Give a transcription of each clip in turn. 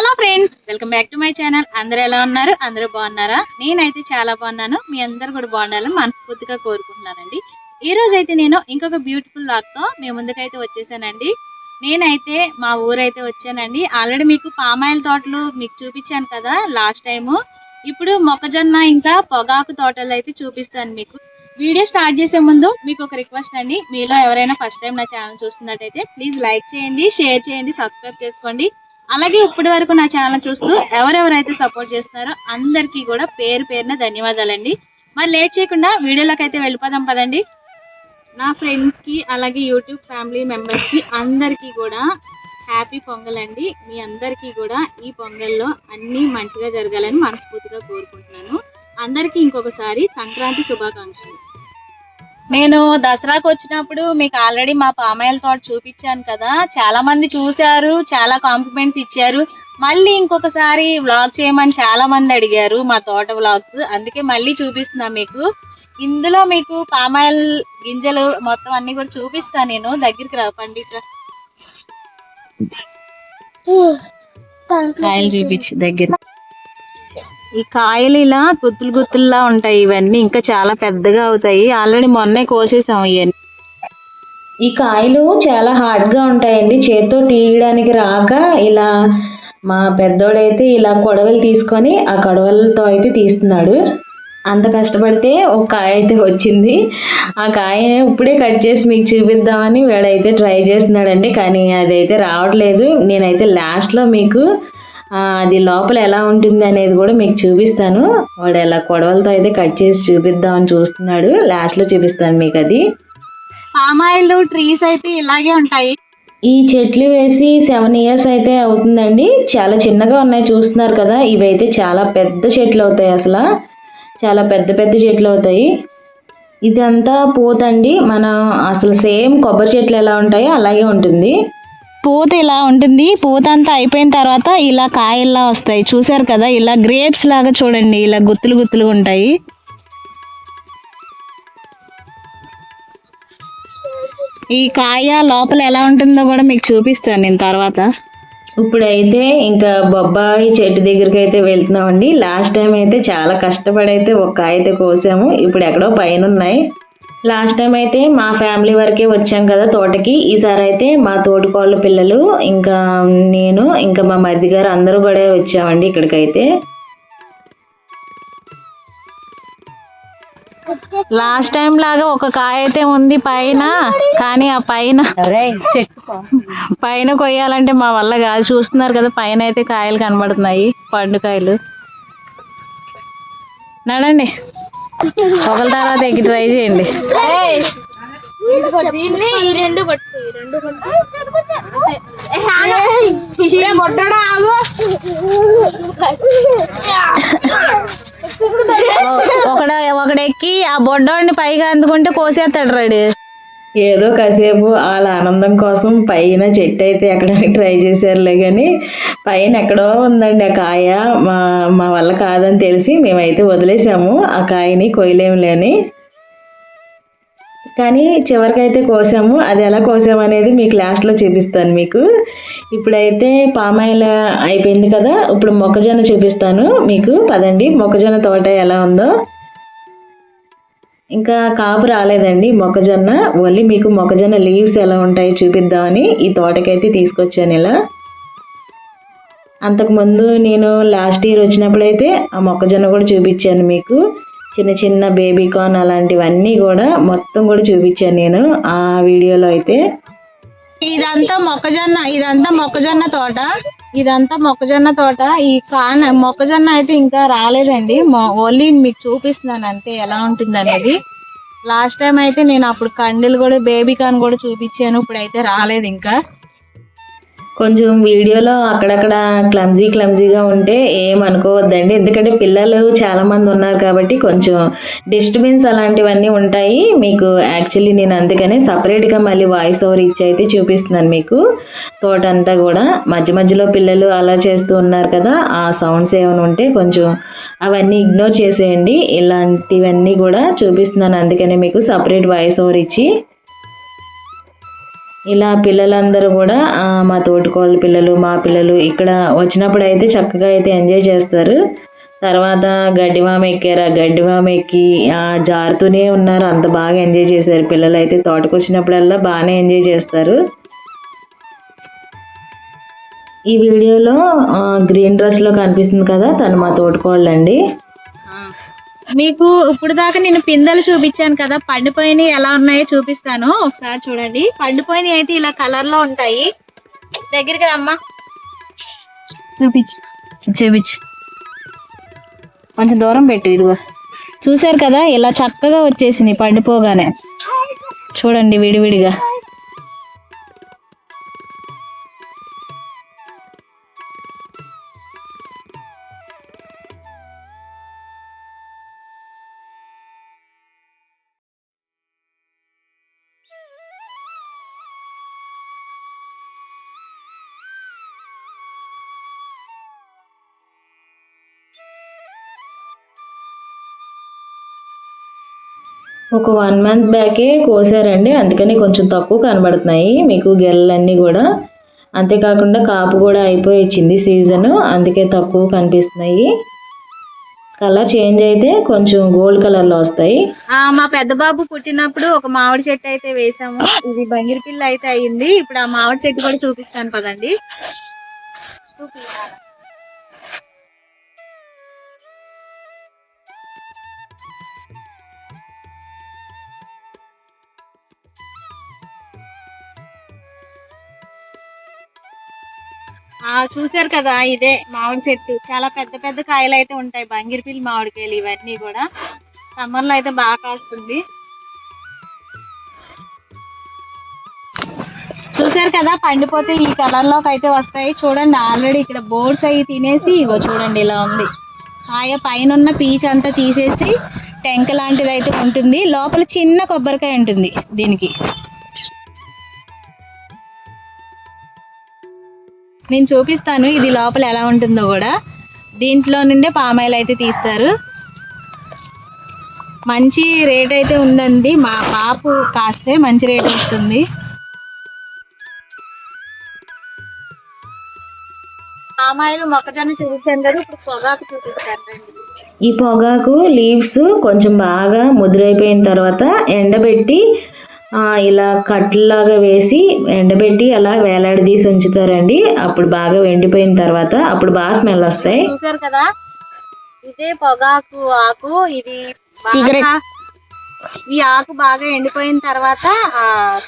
Hello friends, welcome back to my channel. అందరూ ఎలా ఉన్నారు? అందరూ బాగున్నారా? నేనైతే చాలా బాగున్నాను. మీ అందరు కూడా బాగుండాలని మనస్ఫూర్తిగా కోరుకుంటున్నానండి. ఈ రోజు అయితే నేను ఇంకొక బ్యూటిఫుల్ లాగ్తో మీ ముందుకైతే వచ్చేసానండి. నేనైతే మా ఊరైతే వచ్చానండి. ఆల్రెడీ మీకు పామాయిల్ తోటలు మీకు చూపించాను కదా లాస్ట్ టైము. ఇప్పుడు మొక్కజొన్న ఇంకా పొగాకు తోటలు అయితే చూపిస్తాను మీకు. వీడియో స్టార్ట్ చేసే ముందు మీకు ఒక రిక్వెస్ట్ అండి. మీలో ఎవరైనా ఫస్ట్ టైం నా ఛానల్ చూస్తున్నట్టయితే ప్లీజ్ లైక్ చేయండి, షేర్ చేయండి, సబ్స్క్రైబ్ చేసుకోండి. అలాగే ఇప్పటి వరకు నా ఛానల్ చూస్తూ ఎవరెవరైతే సపోర్ట్ చేస్తున్నారో అందరికీ కూడా పేరు పేరున ధన్యవాదాలండి. మరి లేట్ చేయకుండా వీడియోలోకి అయితే వెళ్ళిపోదాం పదండి. నా ఫ్రెండ్స్కి అలాగే యూట్యూబ్ ఫ్యామిలీ మెంబర్స్కి అందరికీ కూడా హ్యాపీ పొంగల్ అండి. మీ అందరికీ కూడా ఈ పొంగల్లో అన్నీ మంచిగా జరగాలని మనస్ఫూర్తిగా కోరుకుంటున్నాను. అందరికీ ఇంకొకసారి సంక్రాంతి శుభాకాంక్షలు. నేను దసరాకు వచ్చినప్పుడు మీకు ఆల్రెడీ మా పామాయిల్ తోట చూపించాను కదా, చాలా మంది చూశారు, చాలా కాంప్లిమెంట్స్ ఇచ్చారు. మళ్ళీ ఇంకొకసారి వ్లాగ్ చేయమని చాలా మంది అడిగారు మా తోట వ్లాగ్స్. అందుకే మళ్ళీ చూపిస్తున్నా మీకు. ఇందులో మీకు పామాయిల్ గింజలు మొత్తం అన్ని కూడా చూపిస్తాను. నేను దగ్గరికి రా పండిట్రా, కాయలు చూపించి దగ్గర. ఈ కాయలు ఇలా గుత్తులు గుత్తుల్లా ఉంటాయి. ఇవన్నీ ఇంకా చాలా పెద్దగా అవుతాయి. ఆల్రెడీ మొన్నే కోసేసాం ఇవన్నీ. ఈ కాయలు చాలా హార్డ్గా ఉంటాయండి. చేత్తో తీయడానికి రాక ఇలా మా పెద్దోడైతే ఇలా కొడవలు తీసుకొని ఆ కొడవలతో అయితే తీస్తున్నాడు. అంత కష్టపడితే ఒక కాయ అయితే వచ్చింది. ఆ కాయ ఇప్పుడే కట్ చేసి మీకు చూపిద్దామని వీడైతే ట్రై చేస్తున్నాడండి. కానీ అదైతే రావట్లేదు. నేనైతే లాస్ట్లో మీకు అది లోపల ఎలా ఉంటుంది అనేది కూడా మీకు చూపిస్తాను. వాడు ఎలా కొడవలతో అయితే కట్ చేసి చూపిద్దామని చూస్తున్నాడు. లాస్ట్లో చూపిస్తాను మీకు అది. పామాయిల్ ట్రీస్ అయితే ఇలాగే ఉంటాయి. ఈ చెట్లు వేసి 7 years అయితే అవుతుందండి. చాలా చిన్నగా ఉన్నాయి, చూస్తున్నారు కదా. ఇవైతే చాలా పెద్ద చెట్లు అవుతాయి. అసలు చాలా పెద్ద పెద్ద చెట్లు అవుతాయి. ఇదంతా పూతండి. మనం అసలు సేమ్ కొబ్బరి చెట్లు ఎలా ఉంటాయో అలాగే ఉంటుంది. పూత ఇలా ఉంటుంది. పూత అంతా అయిపోయిన తర్వాత ఇలా కాయల్లా వస్తాయి. చూసారు కదా, ఇలా గ్రేప్స్ లాగా చూడండి, ఇలా గుత్తులు గుత్తులు ఉంటాయి. ఈ కాయ లోపల ఎలా ఉంటుందో కూడా మీకు చూపిస్తాను నేను తర్వాత. ఇప్పుడైతే ఇంకా బొబ్బాయి చెట్టు దగ్గరికి అయితే వెళ్తున్నామండి. లాస్ట్ టైం అయితే చాలా కష్టపడి అయితే ఒక కాయ అయితే కోసాము. ఇప్పుడు ఎక్కడో పైన ఉన్నాయి. లాస్ట్ టైం అయితే మా ఫ్యామిలీ వరకే వచ్చాం కదా తోటకి. ఈసారి అయితే మా తోటికోళ్ళ పిల్లలు ఇంకా నేను ఇంకా మా మరిది గారు అందరూ కూడా వచ్చామండి ఇక్కడికైతే. లాస్ట్ టైం లాగా ఒక కాయ అయితే ఉంది పైన, కానీ ఆ పైన కొయ్యాలంటే మా వల్ల కాదు. చూస్తున్నారు కదా, పైన అయితే కాయలు కనబడుతున్నాయి, పండుకాయలు. నడండి, ఒకరి తర్వాత ఎక్కి ట్రై చేయండి. ఒకడెక్కి ఆ బొడ్డోడిని పైగా అందుకుంటే కోసేస్తాడు రాడు. ఏదో కాసేపు వాళ్ళ ఆనందం కోసం పైన చెట్టు అయితే ఎక్కడానికి ట్రై చేశారులే, కానీ పైన ఎక్కడో ఉందండి ఆ కాయ. మా వల్ల కాదని తెలిసి మేమైతే వదిలేసాము ఆ కాయని, కొయ్యలేములేని. కానీ చివరికైతే కోసాము. అది ఎలా కోసాము అనేది మీకు లాస్ట్లో చూపిస్తాను మీకు. ఇప్పుడైతే పామాయిల్ అయిపోయింది కదా, ఇప్పుడు మొక్కజొన్న చూపిస్తాను మీకు. పదండి, మొక్కజొన్న తోట ఎలా ఉందో. ఇంకా కాపు రాలేదండి మొక్కజొన్న, ఓన్లీ మీకు మొక్కజొన్న లీవ్స్ ఎలా ఉంటాయో చూపిద్దామని ఈ తోటకైతే తీసుకొచ్చాను ఇలా. అంతకుముందు నేను లాస్ట్ ఇయర్ వచ్చినప్పుడైతే ఆ మొక్కజొన్న కూడా చూపించాను మీకు. చిన్న చిన్న బేబీ కార్న్ అలాంటివన్నీ కూడా మొత్తం కూడా చూపించాను నేను ఆ వీడియోలో అయితే. ఇదంతా మొక్కజొన్న తోట. ఈ మొక్కజొన్న అయితే ఇంకా రాలేదండి. ఓన్లీ మీకు చూపిస్తున్నాను అంతే ఎలా ఉంటుంది అనేది. లాస్ట్ టైం అయితే నేను అప్పుడు కండీలు కూడా బేబీ కార్న్ కూడా చూపించాను. ఇప్పుడైతే రాలేదు ఇంకా. కొంచెం వీడియోలో అక్కడక్కడ క్లమ్జీగా ఉంటే ఏమనుకోవద్దండి. ఎందుకంటే పిల్లలు చాలామంది ఉన్నారు కాబట్టి కొంచెం డిస్టర్బెన్స్ అలాంటివన్నీ ఉంటాయి మీకు. యాక్చువల్లీ నేను అందుకనే సపరేట్గా మళ్ళీ వాయిస్ ఓవర్ ఇచ్చి అయితే చూపిస్తున్నాను మీకు తోట అంతా కూడా. మధ్య మధ్యలో పిల్లలు అలా చేస్తూ ఉన్నారు కదా, ఆ సౌండ్స్ ఏమైనా ఉంటే కొంచెం అవన్నీ ఇగ్నోర్ చేసేయండి. ఇలాంటివన్నీ కూడా చూపిస్తున్నాను అందుకనే మీకు సపరేట్ వాయిస్ ఓవర్ ఇచ్చి. ఇలా పిల్లలందరూ కూడా మా తోటికోళ్ళ పిల్లలు మా పిల్లలు ఇక్కడ వచ్చినప్పుడు అయితే చక్కగా అయితే ఎంజాయ్ చేస్తారు. తర్వాత గడ్డివామ ఎక్కారు. ఆ గడ్డివామ ఎక్కి జారుతూనే ఉన్నారు. అంత బాగా ఎంజాయ్ చేశారు పిల్లలు అయితే. తోటకు వచ్చినప్పుడల్లా బాగానే ఎంజాయ్ చేస్తారు. ఈ వీడియోలో గ్రీన్ డ్రెస్లో కనిపిస్తుంది కదా, తను మా తోటికోళ్ళండి. మీకు ఇప్పుడు దాకా నేను పిందెలు చూపించాను కదా, పండిపోయినవి ఎలా ఉన్నాయో చూపిస్తాను. ఒకసారి చూడండి. పండిపోయినవి అయితే ఇలా కలర్ లో ఉంటాయి. దగ్గరికి రమ్మా, చూపించు. కొంచెం దూరం పెట్టు. ఇదిగో చూసారు కదా, ఇలా చక్కగా వచ్చేసినాయి పండిపోగానే. చూడండి విడివిడిగా. ఒక 1 month బ్యాకే కోసారండి, అందుకని కొంచెం తక్కువ కనబడుతున్నాయి మీకు గెలలన్నీ కూడా. అంతేకాకుండా కాపు కూడా అయిపోయి వచ్చింది సీజన్, అందుకే తక్కువ కనిపిస్తున్నాయి. కలర్ చేంజ్ అయితే కొంచెం గోల్డ్ కలర్లో వస్తాయి. మా పెద్ద బాబు పుట్టినప్పుడు ఒక మామిడి చెట్టు అయితే వేసాము. ఇది బంగిరి పిల్ల అయితే అయ్యింది. ఇప్పుడు ఆ మామిడి చెట్టు కూడా చూపిస్తాను పదండి. చూసారు కదా, ఇదే మామిడి చెట్టు. చాలా పెద్ద పెద్ద కాయలు అయితే ఉంటాయి, బంగిరిపిల్లి మామిడికాయలు. ఇవన్నీ కూడా సమ్మర్ లో అయితే బాగా కాస్తుంది. చూసారు కదా, పండిపోతే ఈ కలర్ లోకి అయితే వస్తాయి. చూడండి, ఆల్రెడీ ఇక్కడ బోర్డ్స్ అవి తినేసి ఇగో చూడండి ఇలా ఉంది. పైన ఉన్న పీచ్ అంతా తీసేసి టెంక లాంటిది అయితే ఉంటుంది. లోపల చిన్న కొబ్బరికాయ ఉంటుంది దీనికి. నేను చూపిస్తాను ఇది లోపల ఎలా ఉంటుందో కూడా. దీంట్లో నుండే పామాయిల్ అయితే తీస్తారు. మంచి రేట్ అయితే ఉందండి. మా పాపు కాస్తే మంచి రేట్ వస్తుంది. పామాయిల్ మొక్కజొన్న చూపించాను కదా, ఇప్పుడు పొగాకు చూపిస్తాను. ఈ పొగాకు లీవ్స్ కొంచెం బాగా ముదురైపోయిన తర్వాత ఎండబెట్టి ఇలా కట్లలాగా వేసి ఎండబెట్టి అలా వేలాడదీసి ఉంచుతారండి. అప్పుడు బాగా ఎండిపోయిన తర్వాత అప్పుడు బాగా స్మెల్ వస్తాయి. చూసారు కదా, ఇదే పొగాకు ఆకు. ఇది సిగరెట్. ఈ ఆకు బాగా ఎండిపోయిన తర్వాత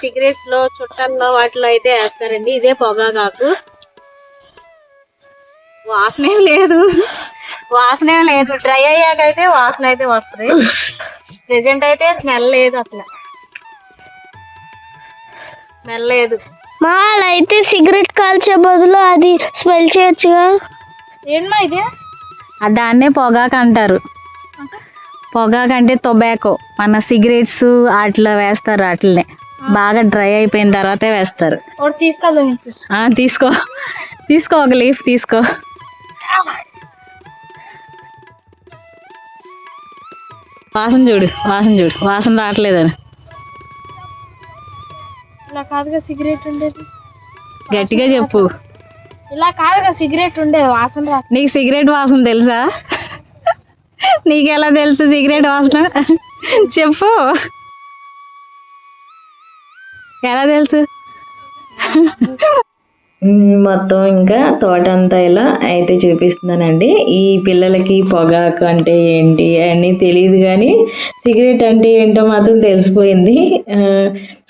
సిగరెట్స్ లో, చుట్టల్లో వాటిలో అయితే వేస్తారండి. ఇదే పొగాకు ఆకు. వాసన లేదు. డ్రై అయ్యాకైతే వాసన అయితే వస్తుంది. ప్రెజెంట్ అయితే స్మెల్ లేదు, అసలు స్మెల్ లేదు. అయితే సిగరెట్ కాల్చే బదులు అది స్మెల్ చేయొచ్చుగా. ఏంటమ్మా ఇది? దాన్నే పొగాకు అంటారు. పొగాకు అంటే టొబాకో. మన సిగరెట్స్ వాటిలో వేస్తారు. వాటినే బాగా డ్రై అయిపోయిన తర్వాతే వేస్తారు. తీసుకో ఒక లీఫ్ తీసుకో. వాసన చూడు. వాసన రావట్లేదని. ఇలా కాదుగా సిగరెట్ ఉండేది. గట్టిగా చెప్పు. ఇలా కాదుగా సిగరెట్ ఉండేది, వాసన రా. నీకు సిగరెట్ వాసన తెలుసా? నీకెలా తెలుసు సిగరెట్ వాసన? చెప్పు, ఎలా తెలుసు? మొత్తం ఇంకా తోట అంతా ఇలా అయితే చూపిస్తున్నానండి. ఈ పిల్లలకి పొగాకు అంటే ఏంటి అని తెలియదు, కానీ సిగరెట్ అంటే ఏంటో మాత్రం తెలిసిపోయింది.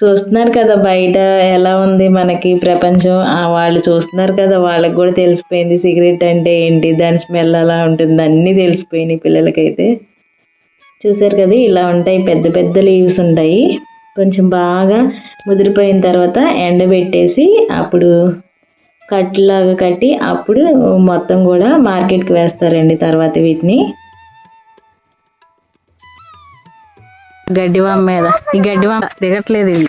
చూస్తున్నారు కదా బయట ఎలా ఉంది మనకి ప్రపంచం. వాళ్ళు చూస్తున్నారు కదా, వాళ్ళకి కూడా తెలిసిపోయింది సిగరెట్ అంటే ఏంటి, దాని స్మెల్ ఎలా ఉంటుంది, అన్నీ తెలిసిపోయినాయి పిల్లలకైతే. చూసారు కదా, ఇలా ఉంటాయి. పెద్ద పెద్ద లీవ్స్ ఉంటాయి. కొంచెం బాగా ముదిరిపోయిన తర్వాత ఎండబెట్టేసి అప్పుడు కట్టులాగా కట్టి అప్పుడు మొత్తం కూడా మార్కెట్కి వేస్తారండి. తర్వాత వీటిని గడ్డివామ మీద, ఈ గడ్డివామ దిగట్లేదు. ఇది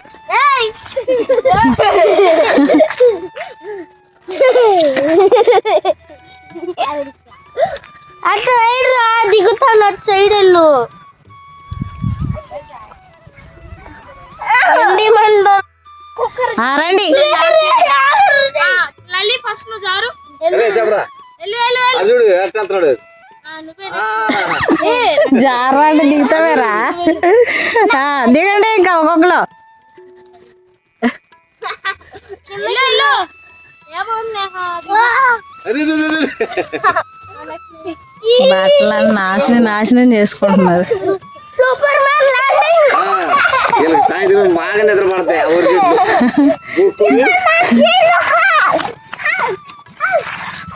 అటు సైడ్ రా, దిగుతాను. అటు సైడ్ వెళ్ళు. రండి చూడు ఎట్లా అంటున్నాడు. జారా అంటే దిగుతావేరా? దిగండి ఇంకా ఒక్కొక్కరు. బట్టలను నాశనం చేసుకుంటున్నారు. సాయంత్రం బాగా నిద్ర పడతాయి.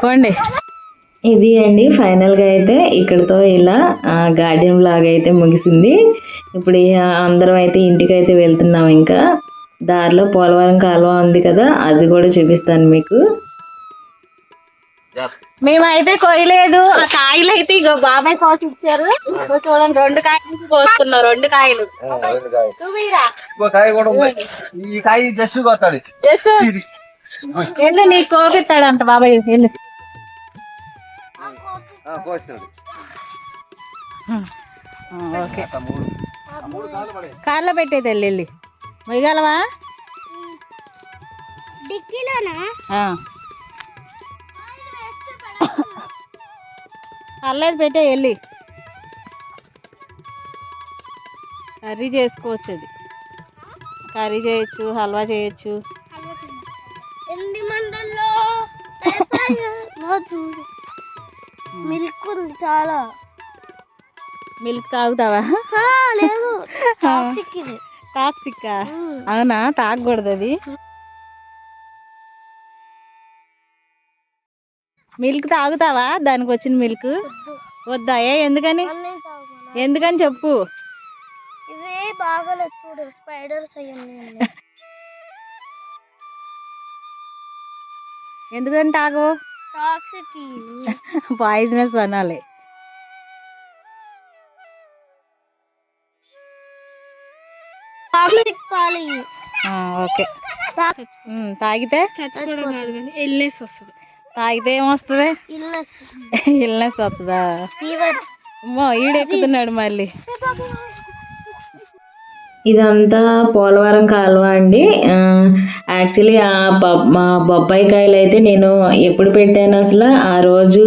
పోండి. ఇది అండి ఫైనల్గా అయితే ఇక్కడతో ఇలా గార్డెన్ బ్లాగ్ అయితే ముగిసింది. ఇప్పుడు అందరం అయితే ఇంటికి అయితే వెళ్తున్నాం. ఇంకా దారిలో పోలవరం కాలువ ఉంది కదా, అది కూడా చూపిస్తాను మీకు. మేమైతే కొయ్యలేదు. ఆ కాయలు అయితే ఇగో బాబాయ్ కోసి ఇచ్చారు. చూడండి 2 కాయలు కోసుకున్నాం. 2 కాయలు. కాయ కూడా ఉంది. ఈ కాయ జస్ట్ కోస్తాడు. వెళ్ళు, నీకు కోపిస్తాడంట బాబాయ్. వెళ్ళు. ఓకే, కార్లో పెట్టేది వెళ్ళి మొయ్యగలవా? పర్లేదు, పెట్టే వెళ్ళి కర్రీ చేసుకోవచ్చు. అది కర్రీ చేయొచ్చు, హల్వా చేయొచ్చు. మిల్క్ ఉంది చాలా. మిల్క్ తాగుతావా? లేదు, టాక్సిక్. అవునా, తాగకూడదు అది. మిల్క్ తాగుతావా? దానికి వచ్చిన మిల్క్ వద్దా? ఎందుకని చెప్పు. ఇవే బాగాలేదు చూడు, స్పైడర్స్ అయ్యండి. ఎందుకని తాగవు? పాయిజనస్ అనాలి. ఓకే, తాగితే ఇల్నెస్ వస్తుంది. తాగితే ఏమొస్తుంది? ఇల్నెస్ వస్తుందా? అమ్మో, ఈడెక్కుతున్నాడు మళ్ళీ. ఇదంతా పోలవరం కాలువ అండి. యాక్చువల్లీ మా బొబ్బాయి కాయలు అయితే నేను ఎప్పుడు పెట్టాను అసలు, ఆ రోజు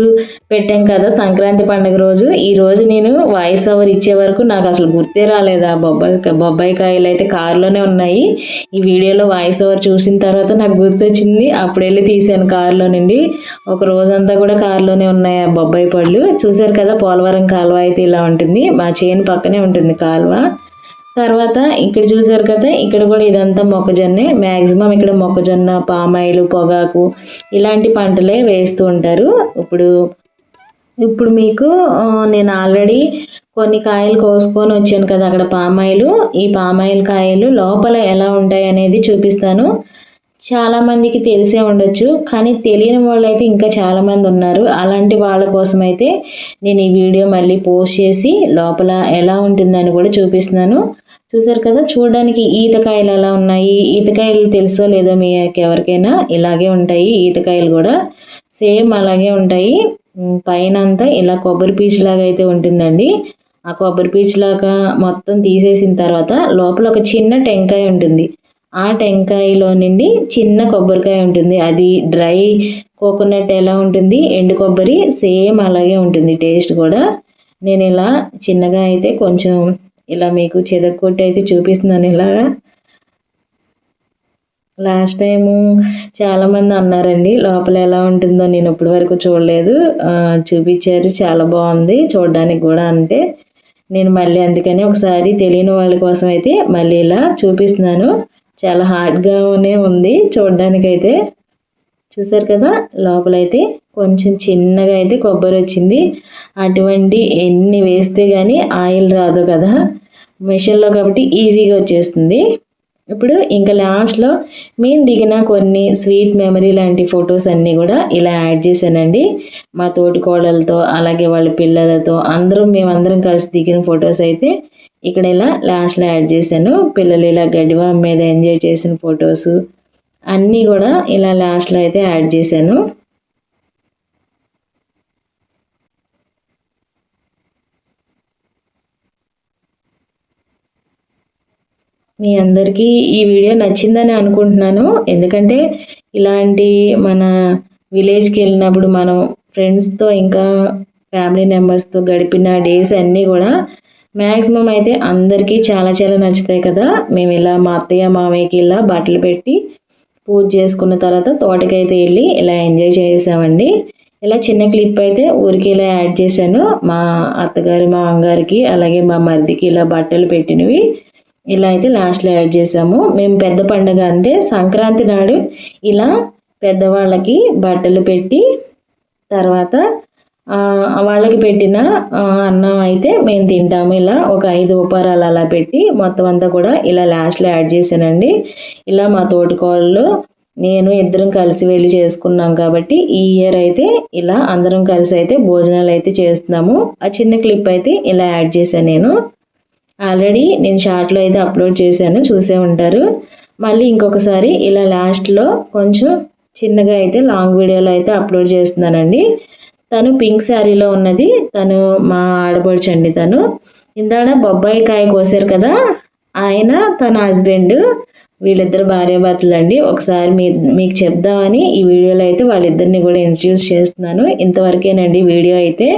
పెట్టాం కదా సంక్రాంతి పండుగ రోజు. ఈ రోజు నేను వాయిస్ ఓవర్ ఇచ్చే వరకు నాకు అసలు గుర్తే రాలేదు. ఆ బొబ్బాయి కాయలు అయితే కారులోనే ఉన్నాయి. ఈ వీడియోలో వాయిస్ ఓవర్ చూసిన తర్వాత నాకు గుర్తొచ్చింది. అప్పుడు వెళ్ళి తీసాను కారులో నుండి. ఒక రోజంతా కూడా కారులోనే ఉన్నాయి ఆ బొబ్బాయి పళ్ళు. చూసారు కదా, పోలవరం కాలువ అయితే ఇలా ఉంటుంది. మా చేను పక్కనే ఉంటుంది కాలువ. తర్వాత ఇక్కడ చూసారు కదా, ఇక్కడ కూడా ఇదంతా మొక్కజొన్నే. మ్యాక్సిమం ఇక్కడ మొక్కజొన్న, పామాయిలు, పొగాకు ఇలాంటి పంటలే వేస్తూ ఉంటారు. ఇప్పుడు మీకు నేను ఆల్రెడీ కొన్ని కాయలు కోసుకొని వచ్చాను కదా అక్కడ పామాయిలు. ఈ పామాయిల్ కాయలు లోపల ఎలా ఉంటాయి అనేది చూపిస్తాను. చాలా మందికి తెలిసే ఉండొచ్చు, కానీ తెలియని వాళ్ళు అయితే ఇంకా చాలా మంది ఉన్నారు. అలాంటి వాళ్ళ కోసం అయితే నేను ఈ వీడియో మళ్ళీ పోస్ట్ చేసి లోపల ఎలా ఉంటుందని కూడా చూపిస్తున్నాను. చూసారు కదా, చూడడానికి ఈతకాయలు ఎలా ఉన్నాయి. ఈతకాయలు తెలుసో లేదో మీకు ఎవరికైనా, ఇలాగే ఉంటాయి ఈతకాయలు కూడా. సేమ్ అలాగే ఉంటాయి. పైన అంతా ఇలా కొబ్బరి పీచు లాగా అయితే ఉంటుందండి. ఆ కొబ్బరి పీచు లాగా మొత్తం తీసేసిన తర్వాత లోపల ఒక చిన్న టెంకాయ ఉంటుంది. ఆ టెంకాయలో నుండి చిన్న కొబ్బరికాయ ఉంటుంది. అది డ్రై కోకోనట్ ఎలా ఉంటుంది, ఎండు కొబ్బరి సేమ్ అలాగే ఉంటుంది టేస్ట్ కూడా. నేను ఇలా చిన్నగా అయితే కొంచెం ఇలా మీకు చెదక్కొట్టి అయితే చూపిస్తున్నాను. ఇలాగా లాస్ట్ టైము చాలామంది అన్నారండి లోపల ఎలా ఉంటుందో, నేను ఇప్పటి వరకు చూడలేదు. చూపించారు, చాలా బాగుంది చూడడానికి కూడా. అంటే నేను మళ్ళీ అందుకని ఒకసారి తెలియని వాళ్ళ కోసం అయితే మళ్ళీ ఇలా చూపిస్తున్నాను. చాలా హార్డ్గానే ఉంది చూడడానికైతే. చూసారు కదా, లోపలైతే కొంచెం చిన్నగా అయితే కొబ్బరి వచ్చింది. అటువంటి ఎన్ని వేస్తే కానీ ఆయిల్ రాదు కదా మిషన్లో, కాబట్టి ఈజీగా వచ్చేస్తుంది. ఇప్పుడు ఇంకా లాస్ట్లో మేము దిగిన కొన్ని స్వీట్ మెమరీ లాంటి ఫొటోస్ అన్నీ కూడా ఇలా యాడ్ చేశానండి. మా తోటి కోడలతో అలాగే వాళ్ళ పిల్లలతో మేమందరం కలిసి దిగిన ఫొటోస్ అయితే ఇక్కడ ఇలా లాస్ట్లో యాడ్ చేశాను. పిల్లలు ఇలా గడ్డివామ మీద ఎంజాయ్ చేసిన ఫొటోస్ అన్నీ కూడా ఇలా లాస్ట్లో అయితే యాడ్ చేశాను. మీ అందరికీ ఈ వీడియో నచ్చిందని అనుకుంటున్నాను. ఎందుకంటే ఇలాంటి మన విలేజ్కి వెళ్ళినప్పుడు మనం ఫ్రెండ్స్తో ఇంకా ఫ్యామిలీ మెంబర్స్తో గడిపిన డేస్ అన్నీ కూడా మ్యాక్సిమం అయితే అందరికీ చాలా చాలా నచ్చుతాయి కదా. మేము ఇలా మా అత్తయ్య మామయ్యకి ఇలా బట్టలు పెట్టి పూజ చేసుకున్న తర్వాత తోటకైతే వెళ్ళి ఇలా ఎంజాయ్ చేసామండి. ఇలా చిన్న క్లిప్ అయితే ఊరికి ఇలా యాడ్ చేశాను. మా అత్తగారు మా అమ్మగారికి అలాగే మా మరిదికి ఇలా బట్టలు పెట్టినవి ఇలా అయితే లాస్ట్లో యాడ్ చేసాము. మేము పెద్ద పండుగ అంటే సంక్రాంతి నాడు ఇలా పెద్దవాళ్ళకి బట్టలు పెట్టి తర్వాత వాళ్ళకి పెట్టిన అన్నం అయితే మేము తింటాము. ఇలా ఒక 5 ఉపహారాలు అలా పెట్టి మొత్తం అంతా కూడా ఇలా లాస్ట్లో యాడ్ చేశానండి. ఇలా మా తోటికోళ్ళు నేను ఇద్దరం కలిసి వెళ్ళి చేసుకున్నాం కాబట్టి ఈ ఇయర్ అయితే ఇలా అందరం కలిసి అయితే భోజనాలు అయితే చేస్తున్నాము. ఆ చిన్న క్లిప్ అయితే ఇలా యాడ్ చేశాను. నేను ఆల్రెడీ నేను షార్ట్లో అయితే అప్లోడ్ చేశాను, చూసే ఉంటారు. మళ్ళీ ఇంకొకసారి ఇలా లాస్ట్లో కొంచెం చిన్నగా అయితే లాంగ్ వీడియోలో అయితే అప్లోడ్ చేస్తున్నానండి. తను పింక్ శారీలో ఉన్నది తను మా ఆడపడుచండి. తను ఇందాడ బొబ్బాయి కాయ కోసారు కదా, ఆయన తన హస్బెండ్, వీళ్ళిద్దరు భార్యాభర్తలు అండి. ఒకసారి మీకు చెప్దామని ఈ వీడియోలో అయితే వాళ్ళిద్దరిని కూడా ఇంట్రడ్యూస్ చేస్తున్నాను. ఇంతవరకేనండి వీడియో అయితే.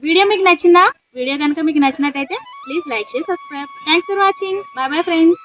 వీడియో మీకు నచ్చిందా? వీడియో కనుక మీకు నచ్చినట్టయితే ప్లీజ్ లైక్ చేసి subscribe. Thanks for watching. Bye bye friends.